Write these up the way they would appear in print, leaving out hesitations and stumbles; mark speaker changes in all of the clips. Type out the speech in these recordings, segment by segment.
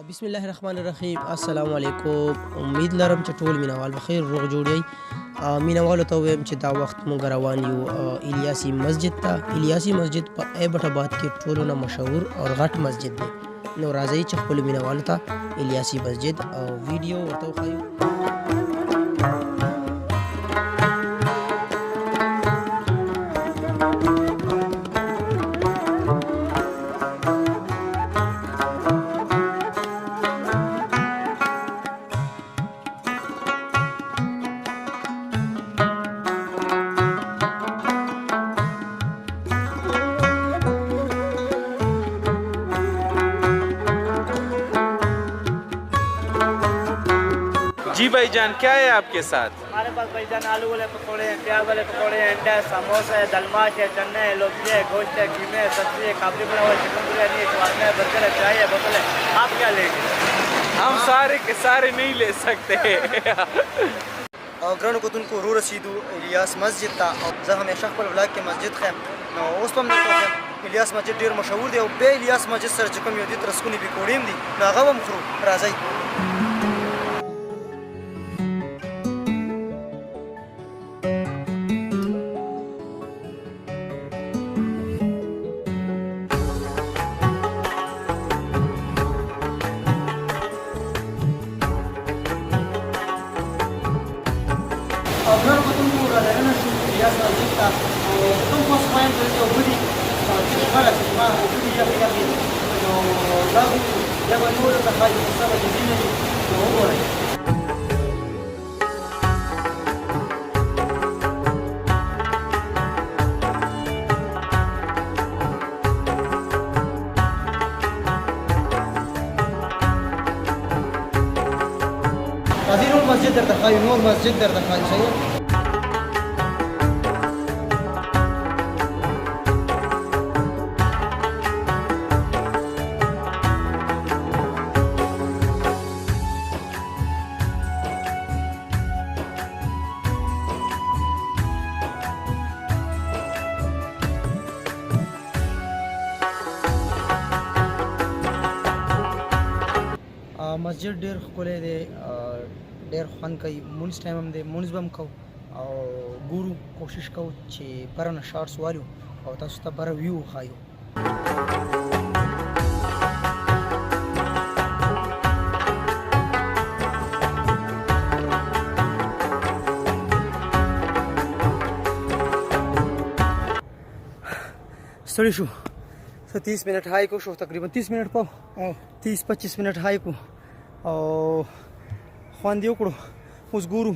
Speaker 1: बिस्मिल्लाहिर्रहमानिर्रहीम अस्सलाम वालेकुम। उम्मीद लरम چې ټول مینوال بخیر روغ جوړی. مینوالو ته وایم چې دا وخت مونږ روان یو الیاسی مسجد ته. الیاسی مسجد په ایبټ آباد کې ټولو نه مشهور او غټ مسجد دی. نو راځئ چې خپل مینوالو ته الیاسی مسجد او ویډیو ورته وښایو.
Speaker 2: जी भाईजान, क्या है आपके साथ?
Speaker 3: हमारे पास भाईजान आलू वाले पकौड़े हैं, प्याज वाले पकौड़े हैं, अंडा है, समोसा है, दलमाश है, चने है, लौकी है, गोश्त है, कीमे है, सब्जी है, काबली बना हुआ है, चिकन बिरयानी है, शवारमा है, बर्गर है, चाय है, बोतल है। आप क्या लेंगे?
Speaker 2: हम सारे के सारे नहीं ले सकते।
Speaker 4: ګرانو کتونکو ورو رسیدو الیاس مسجد ته او زه همیشه خپل ولاګ کې مسجد خیم نو اوس هم درته وایم الیاس مسجد ډېر مشهور دی او بیا الیاس مسجد سره چې کوم یو دي ترسکونې پکوړې هم دي نو هغه به هم خورو راځئ. ګرانو کتونکو رادننه شو الیاس مسجد ته او کوم پوس وایم دلته اوبه دي چې غلط ما اوبه دي یخې یخې نو دا بیا به نور درته ښایي چې څه به چې ځینې دي نو وګورئ. راځئ نور مسجد درته ښایو نور مسجد درته ښایو صحیح. مسجد ډېر ښکلی دی ډېر خوند کوي مونځ ټایم هم دی مونځ به هم کوو او ګورو کوشش کوو چې بره نه شارټس والو او تاسو ته بره ویو وښایو. ستړي شو 30 منٹ هائی کو شو تقریبا 30 منٹ پاو 30-25 منٹ هائی کو او خوند یې وکړو. اوس ګورو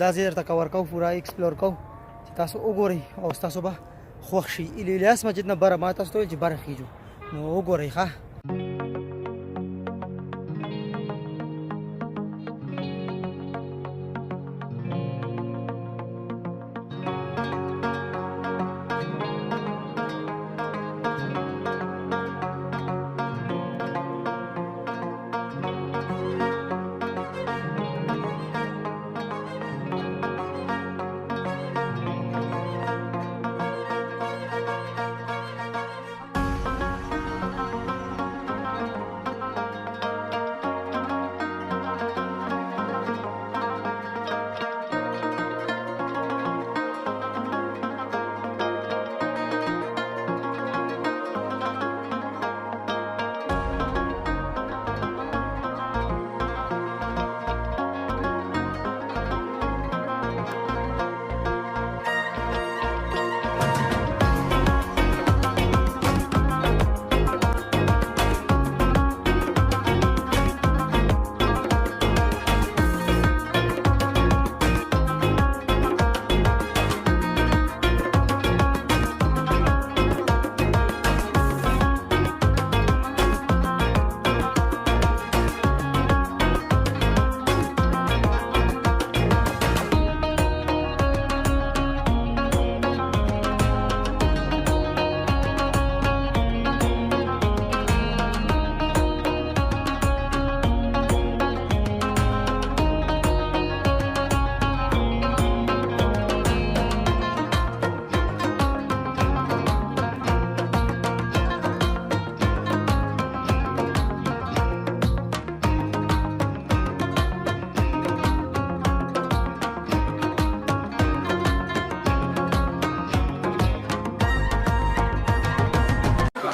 Speaker 4: دا ځای درته کور کوو پوره ایکسپلور کوو چې تاسو وګورئ او ستاسو به خوښ شي. الیاس مسجد نه بره ما تاسو ته ویل چې بره خیږو نو وګورئ ښه.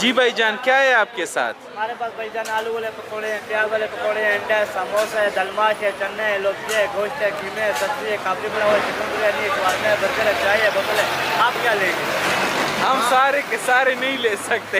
Speaker 2: जी भाईजान, क्या है आपके साथ?
Speaker 3: हमारे पास भाईजान आलू वाले पकौड़े हैं, प्याज वाले पकौड़े हैं, अंडा है, समोसा है, दलमाश है, चने है, लोबजे है, गोश्त है, कीमे है, सब्जी है, काबली बना हुआ है, चिकन बिरयानी है, शवारमा है, बर्गर है, चाय है, बोतल है। आप क्या लेंगे?
Speaker 2: हम सारे के सारे नहीं ले सकते।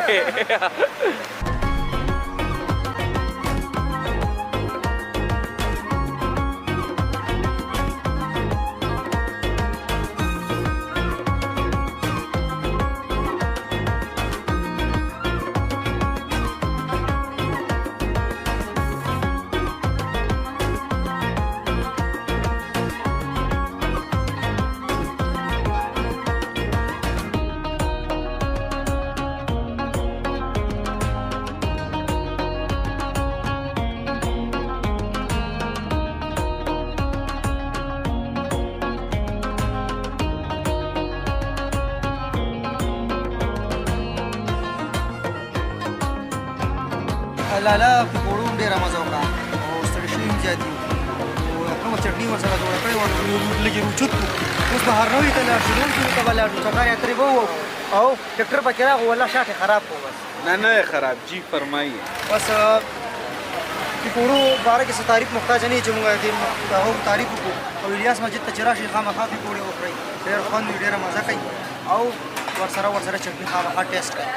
Speaker 4: لاله پکوړو هم ډېره مزه وکړه او ستړي شوي هم زیات دي او کومه چټني ورسره جوړه کړې وه لږ یې روچت کړو اوس بهرنوي ته لاړ شو لوړ ته به لاړ شو چکر یې ترې به ووهو او ټکټر پکې راغی والله شاټ یې خراب کړو بس
Speaker 2: ना खराब जी फरमाइए।
Speaker 4: بس پکوړو باره کې څه تعریف محتاج نه یې چې موږ د هغو تعریف وکړو او الیاس مسجد ته چې راشئ خامخا پکوړې وخورئ ډېر خوند وي ډېره مزه کوي او ورسره چټني خامخا ټیسټ کوي.